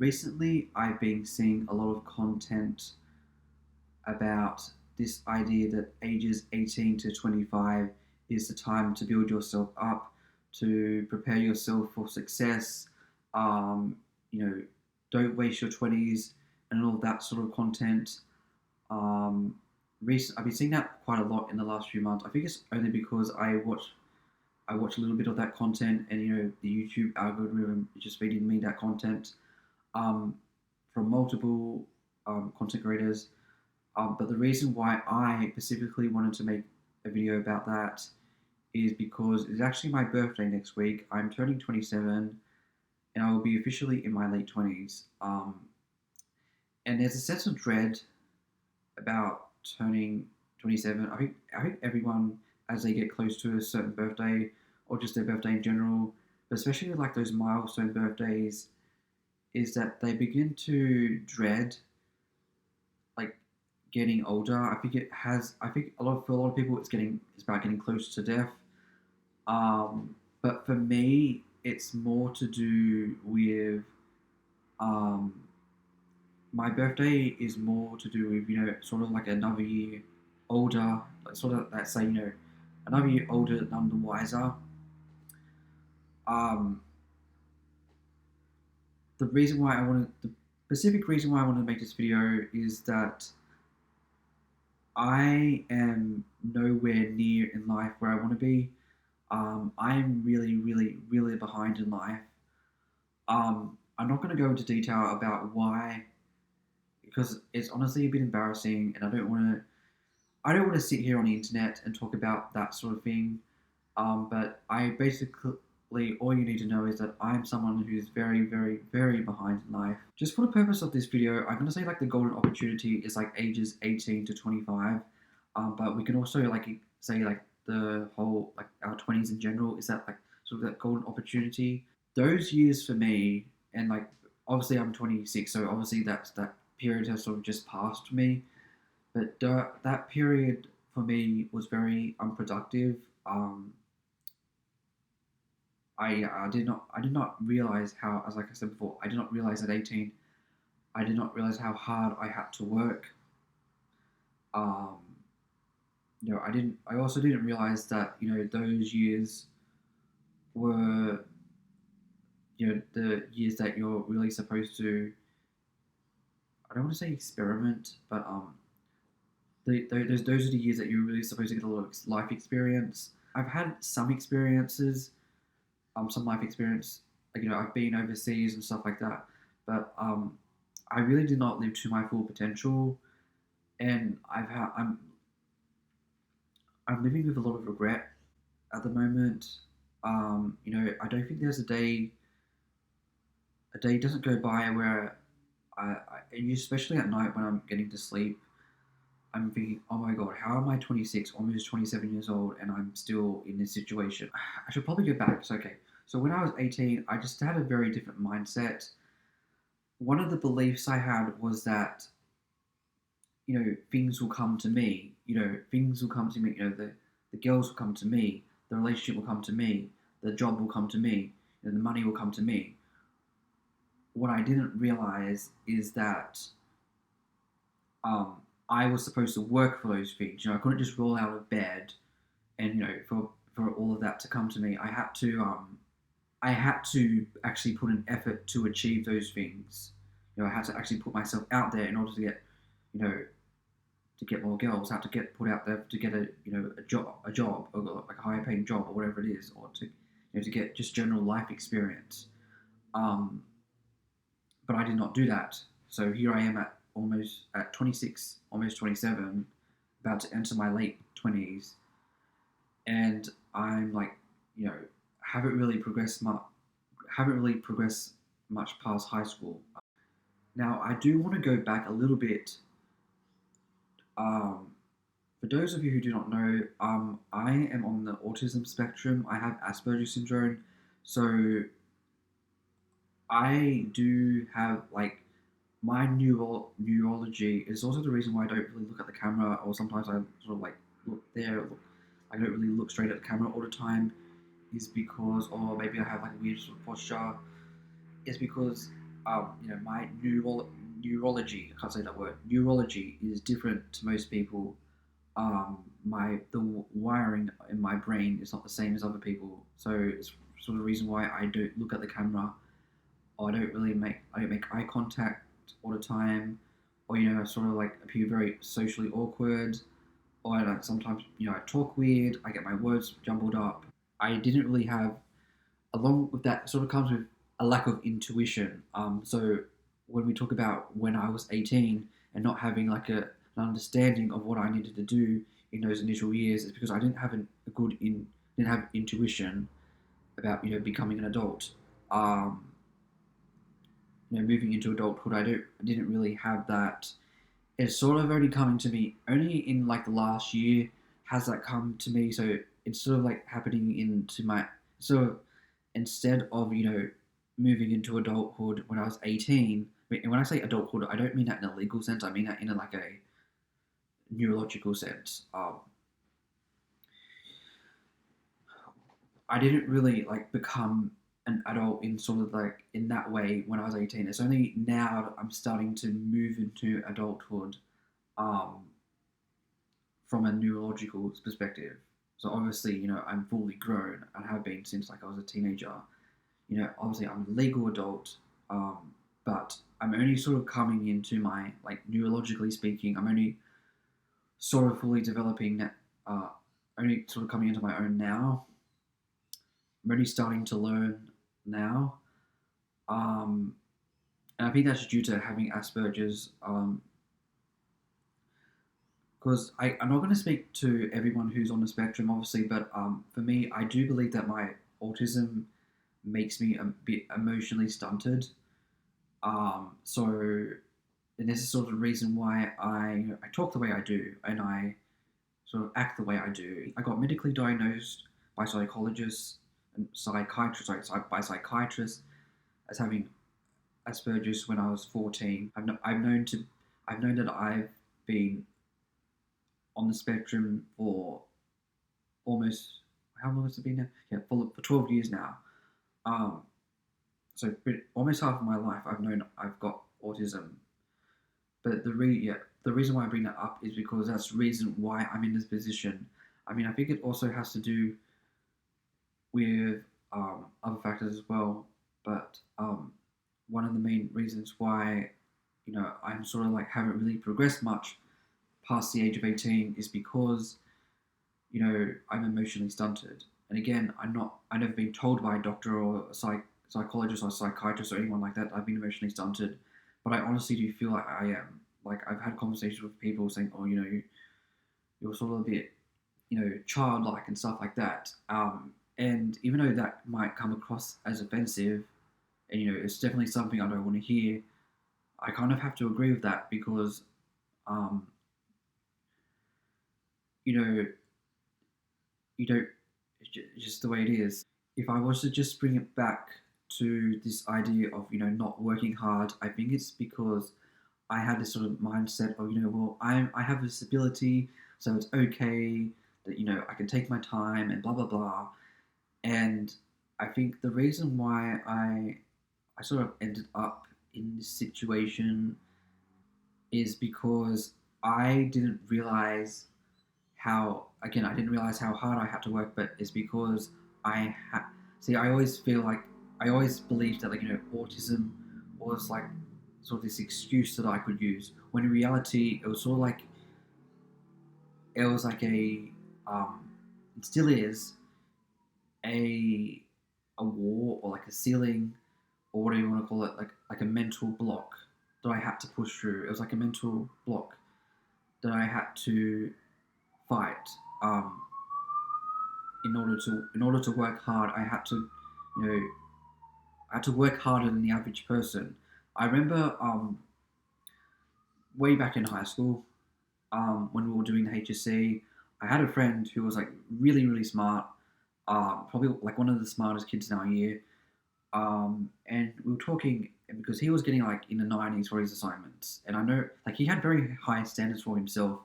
Recently, I've been seeing a lot of content about this idea that ages 18 to 25 is the time to build yourself up, to prepare yourself for success. Um, you know, don't waste your 20s and all that sort of content. Um, I've been seeing that quite a lot in the last few months. I think it's only because I watch a little bit of that content, and the YouTube algorithm is just feeding me that content um, from multiple content creators. But the reason why I specifically wanted to make a video about that is because it's actually my birthday next week. I'm turning 27, and I will be officially in my late 20s. And there's a sense of dread about turning 27. I think everyone, as they get close to a certain birthday or just their birthday in general, but especially like those milestone birthdays, is that they begin to dread like getting older. I think it has. I think for a lot of people, it's about getting close to death. But for me, it's more to do with um, my birthday is more to do with sort of like another year older, like sort of let's say another year older, none the wiser. Um, the specific reason why I wanted to make this video is that I am nowhere near in life where I want to be. I'm really, really, really behind in life. I'm not going to go into detail about why, because it's honestly a bit embarrassing, and I don't want to. I don't want to sit here on the internet and talk about that sort of thing. But I basically, all you need to know is that I'm someone who's very, very, very behind in life. Just for the purpose of this video, I'm going to say like the golden opportunity is like ages 18 to 25. But we can also like say like the whole like our 20s in general is that like sort of that golden opportunity. Those years for me, and like obviously I'm 26, so obviously that period has sort of just passed for me. But that period for me was very unproductive. Um, I did not realize how, as like I said before, I did not realize at 18, I did not realize how hard I had to work. Um, I also didn't realize that those years were the years that you're really supposed to. I don't want to say experiment, but those are the years that you're really supposed to get a lot of life experience. I've had some experiences, some life experience. Like I've been overseas and stuff like that, but I really did not live to my full potential, and I'm living with a lot of regret at the moment. I don't think there's a day doesn't go by where and especially at night when I'm getting to sleep, I'm thinking, oh my god, how am I 26, almost 27 years old, and I'm still in this situation? I should probably go back. It's okay. So when I was 18, I just had a very different mindset. One of the beliefs I had was that things will come to me. Things will come to me. The girls will come to me. The relationship will come to me. The job will come to me. The money will come to me. What I didn't realize is that um, I was supposed to work for those things. I couldn't just roll out of bed and for all of that to come to me. I had to actually put an effort to achieve those things. I had to actually put myself out there in order to get you know to get more girls. I had to get put out there to get a job, or like a higher paying job or whatever it is, or to get just general life experience. Um, but I did not do that. So here I am at 26, almost 27, about to enter my late 20s, and I'm like, haven't really progressed much. Haven't really progressed much past high school. Now I do want to go back a little bit. Um, for those of you who do not know, I am on the autism spectrum. I have Asperger's syndrome, so I do have like my neurology is also the reason why I don't really look at the camera, or sometimes I sort of like look there. I don't really look straight at the camera all the time. Is because, or maybe I have like a weird sort of posture. Is because my neurology, I can't say that word, neurology is different to most people. The wiring in my brain is not the same as other people, so it's sort of the reason why I don't look at the camera, or I don't make eye contact all the time, or I sort of like appear very socially awkward, or like sometimes I talk weird, I get my words jumbled up. I didn't really have, along with that sort of comes with a lack of intuition. So when we talk about when I was 18 and not having like an understanding of what I needed to do in those initial years, is because I didn't have didn't have intuition about becoming an adult. Um, Moving into adulthood, I didn't really have that. It's sort of only coming to me only in like the last year has that come to me. So it's sort of like happening into my, so instead of moving into adulthood when I was 18. And when I say adulthood, I don't mean that in a legal sense. I mean that in like a neurological sense. I didn't really like become an adult in sort of like in that way when I was 18. It's only now that I'm starting to move into adulthood, um, from a neurological perspective. So obviously, I'm fully grown and have been since like I was a teenager. Obviously I'm a legal adult, but I'm only sort of coming into my, like, neurologically speaking, I'm only sort of fully developing that, only sort of coming into my own now. I'm only starting to learn now. Um, and I think that's due to having Asperger's, because I'm not going to speak to everyone who's on the spectrum, obviously, but for me, I do believe that my autism makes me a bit emotionally stunted. So, and this is sort of the reason why I talk the way I do and I sort of act the way I do. I got medically diagnosed by psychologists and by psychiatrists as having Asperger's when I was 14. I've known that I've been on the spectrum for almost, how long has it been now? Yeah, for 12 years now. Um, so almost half of my life I've known I've got autism. But the reason why I bring that up is because that's the reason why I'm in this position. I mean, I think it also has to do with other factors as well. But one of the main reasons why I'm sort of like haven't really progressed much past the age of 18 is because I'm emotionally stunted. And again, I've never been told by a doctor or a psychologist or psychiatrist or anyone like that I've been emotionally stunted. But I honestly do feel like I am. Like, I've had conversations with people saying, "Oh, you're sort of a bit, childlike and stuff like that." And even though that might come across as offensive, and it's definitely something I don't want to hear, I kind of have to agree with that because, um, you know, you don't. It's just the way it is. If I was to just bring it back to this idea of not working hard, I think it's because I had this sort of mindset of well, I have this ability, so it's okay that I can take my time and blah blah blah. And I think the reason why I sort of ended up in this situation is because I didn't realize I didn't realize how hard I had to work, but it's because I had see I always feel like I always believed that like autism was like sort of this excuse that I could use, when in reality it was sort of like it was like it still is a wall or like a ceiling or whatever you want to call it, like a mental block that I had to push through. It was like a mental block that I had to fight. Um, in order to work hard, I had to, you know, I had to work harder than the average person. I remember way back in high school, when we were doing the HSC, I had a friend who was like really really smart, probably like one of the smartest kids in our year. And we were talking because he was getting like in the 90s for his assignments, and I know like he had very high standards for himself.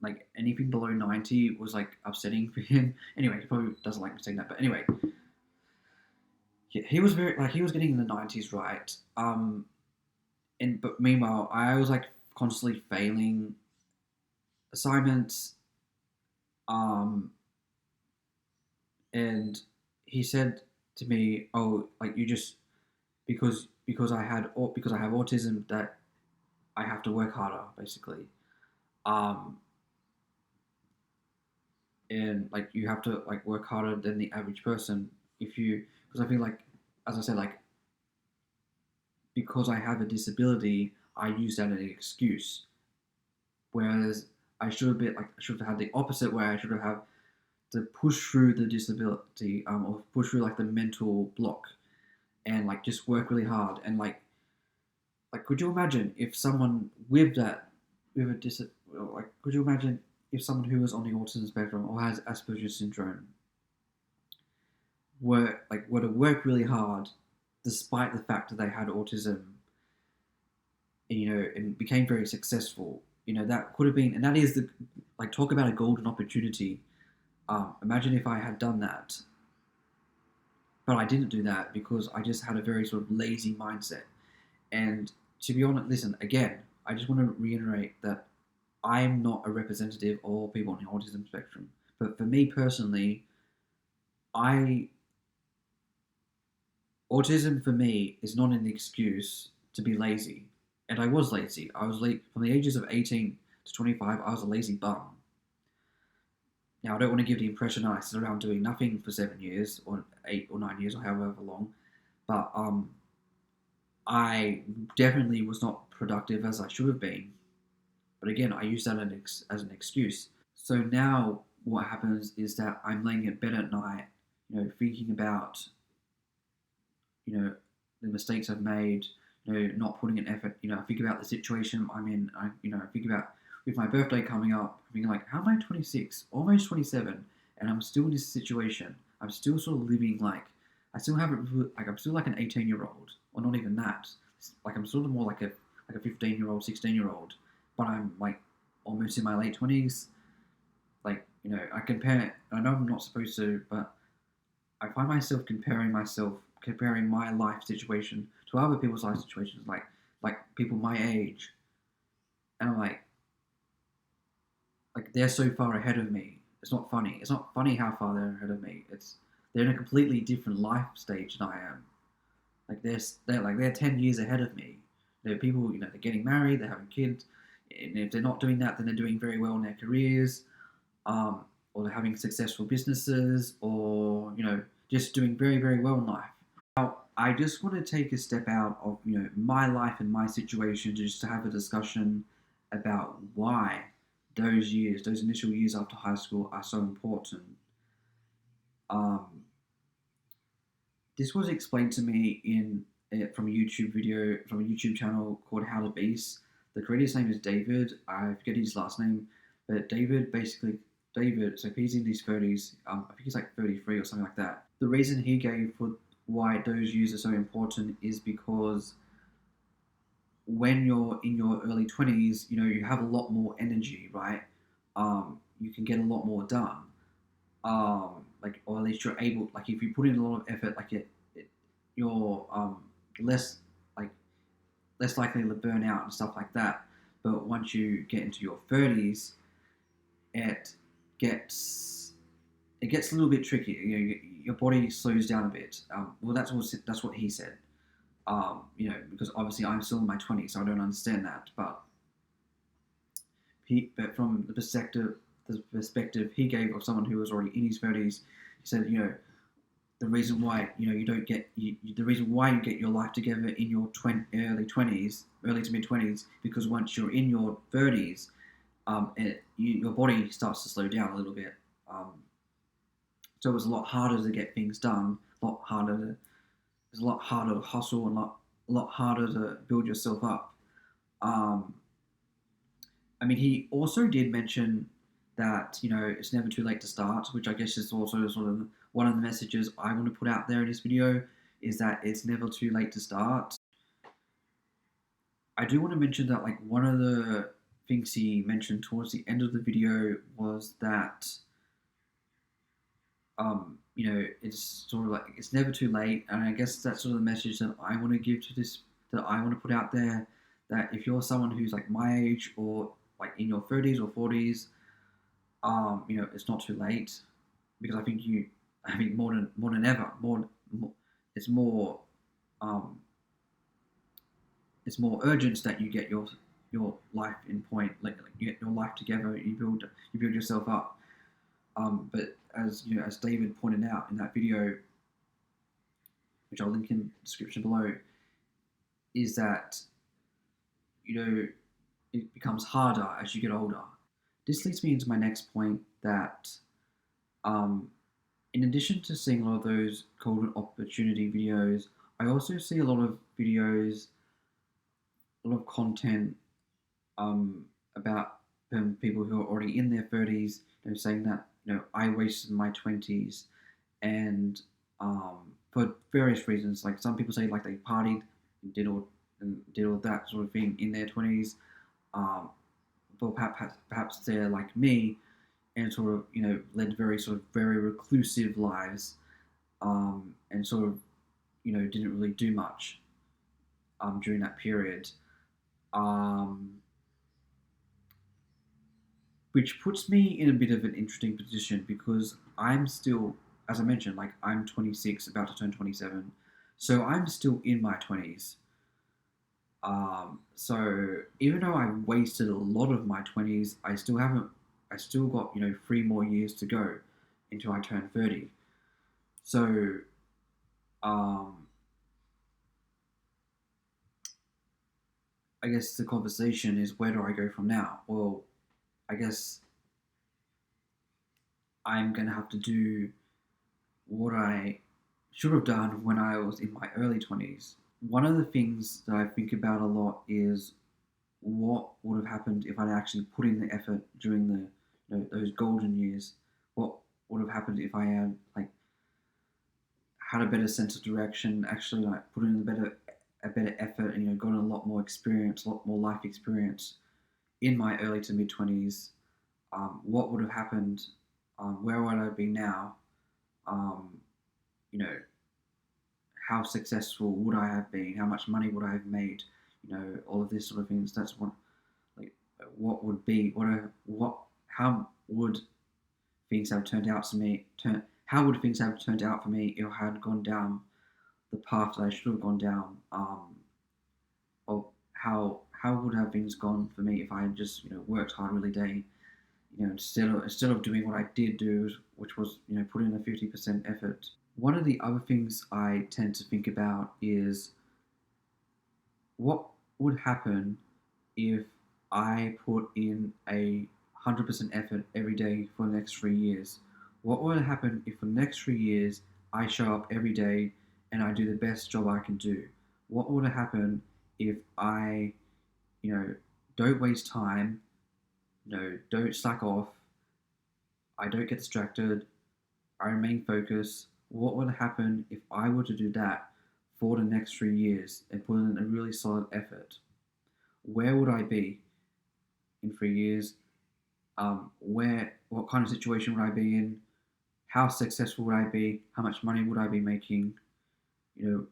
Like anything below 90 was like upsetting for him. Anyway, he probably doesn't like me saying that, but anyway, he was very he was getting in the 90s right. And but meanwhile, I was like constantly failing assignments. Um, and he said to me, "Oh, like you just because because I have autism that I have to work harder, basically." Um, and like you have to like work harder than the average person if you because I feel like, as I said, like because I have a disability, I use that as an excuse. Whereas I should have had the opposite way. I should have had to push through the disability, or push through like the mental block, and like just work really hard. And like could you imagine if someone with that with a dis like could you imagine if someone who was on the autism spectrum or has Asperger's syndrome were to work really hard despite the fact that they had autism, and became very successful. That could have been, and that is the like talk about a golden opportunity. Imagine if I had done that, but I didn't do that because I just had a very sort of lazy mindset. And to be honest, listen again. I just want to reiterate that I'm not a representative of all people on the autism spectrum. But for me personally, I autism for me is not an excuse to be lazy. And I was lazy. I was late from the ages of 18 to 25. I was a lazy bum. Now I don't want to give the impression that I sit around doing nothing for 7 years or 8 or 9 years or however long, but I definitely was not productive as I should have been. But again, I use that as an excuse. So now what happens is that I'm laying in bed at night, thinking about the mistakes I've made, not putting an effort. I think about the situation I'm in. I think about with my birthday coming up. I'm thinking like, how am I 26, almost 27, and I'm still in this situation. I'm still sort of living like I still haven't like I'm still like an 18-year-old, or not even that. Like I'm sort of more like a 15-year-old, 16-year-old, but I'm like almost in my late 20s. Like I compare. I know I'm not supposed to, but I find myself comparing my life situation to other people's life situations, like people my age, and I'm like they're so far ahead of me. It's not funny. It's not funny how far they're ahead of me. They're in a completely different life stage than I am. Like they're 10 years ahead of me. They're people, they're getting married, they're having kids, and if they're not doing that, then they're doing very well in their careers, um, or they're having successful businesses, or just doing very very well in life. Now, I just want to take a step out of my life and my situation just to have a discussion about why those initial years after high school are so important. Um, this was explained to me in from a YouTube video from a YouTube channel called How to Beast. The creator's name is David. I forget his last name, but David. So he's in his 30s. I think he's like 33 or something like that. The reason he gave for why those years are so important is because when you're in your early 20s, you have a lot more energy, right? You can get a lot more done. Like, or at least you're able, like, if you put in a lot of effort, like, you're less, like, less likely to burn out and stuff like that. But once you get into your 30s, it gets it gets a little bit tricky. Your body slows down a bit. Well, that's what he said. Because obviously I'm still in my 20s, so I don't understand that. But from the perspective he gave of someone who was already in his 30s, he said, the reason why you don't get the reason why you get your life together in your early to mid 20s, because once you're in your 30s, your body starts to slow down a little bit. So it was a lot harder to get things done, it's a lot harder to hustle, and a lot harder to build yourself up. Um, I mean, he also did mention that it's never too late to start, which I guess is also sort of one of the messages I want to put out there in this video, is that it's never too late to start. I do want to mention that like one of the things he mentioned towards the end of the video was that it's sort of like it's never too late, and I guess that's sort of the message that I want to give to this, that I want to put out there, that if you're someone who's like my age or like in your 30s or 40s, it's not too late, because I think more than ever, more it's more, um, it's more urgent that you get your life in point, like you get your life together, you build yourself up. But as David pointed out in that video, which I'll link in the description below, is that you know it becomes harder as you get older. This leads me into my next point, that um, in addition to seeing a lot of those golden opportunity videos, I also see a lot of videos, a lot of content, um, about people who are already in their 30s, saying that I wasted my 20s, and for various reasons. Like some people say, like they partied and did all that sort of thing in their 20s. Um, but perhaps they're like me and sort of led very reclusive lives, and sort of didn't really do much during that period. Um, which puts me in a bit of an interesting position, because I'm still, as I mentioned, like I'm 26, about to turn 27, so I'm still in my 20s. So even though I wasted a lot of my 20s, I still got 3 more years to go until I turn 30. So um, I guess the conversation is, where do I go from now? Well, I guess I'm gonna have to do what I should have done when I was in my early 20s. One of the things that I think about a lot is, what would have happened if I'd actually put in the effort during the those golden years. What would have happened if I had like had a better sense of direction, actually like put in a better effort, and gotten a lot more experience, a lot more life experience in my early to mid 20s. What would have happened? Where would I be now? Um, you know, how successful would I have been? How much money would I have made? All of this sort of things. That's like what would be what how would things have turned out to me? How would things have turned out for me if I had gone down the path that I should have gone down? Or how would have things gone for me if I had just worked hard every day? Instead of doing what I did do, which was put in a 50% effort. One of the other things I tend to think about is, what would happen if I put in 100% effort every day for the next 3 years? What would happen if for the next 3 years I show up every day and I do the best job I can do? What would happen if I, you know, don't waste time, don't slack off, I don't get distracted, I remain focused? What would happen if I were to do that for the next 3 years and put in a really solid effort? Where would I be in 3 years? What kind of situation would I be in? How successful would I be? How much money would I be making?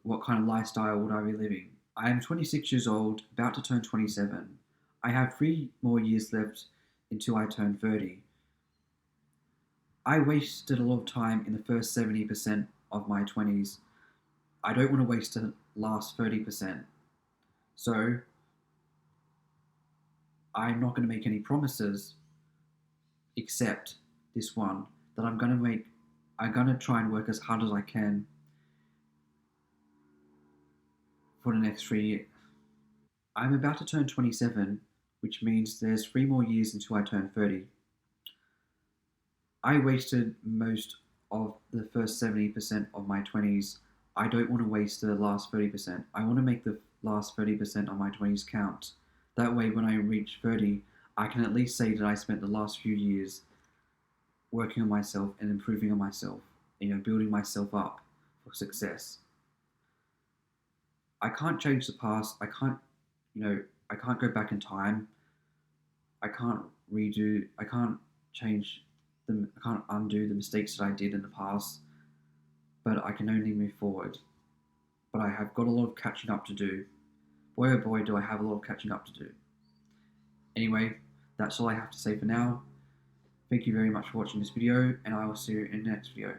What kind of lifestyle would I be living? I am 26 years old, about to turn 27. I have 3 more years left until I turn 30. I wasted a lot of time in the first 70% of my 20s. I don't want to waste the last 30%. So I'm not going to make any promises except this one, that I'm going to try and work as hard as I can for the next 3 years. I'm about to turn 27, which means there's 3 more years until I turn 30. I wasted most of the first 70% of my 20s. I don't want to waste the last 30%. I want to make the last 30% of my 20s count. That way, when I reach 30, I can at least say that I spent the last few years working on myself and improving on myself, building myself up for success. I can't change the past. I can't go back in time. I can't I can't change them. I can't undo the mistakes that I did in the past. but I can only move forward. But I have got a lot of catching up to do. Boy oh boy, do I have a lot of catching up to do. Anyway, that's all I have to say for now. Thank you very much for watching this video, and I will see you in the next video.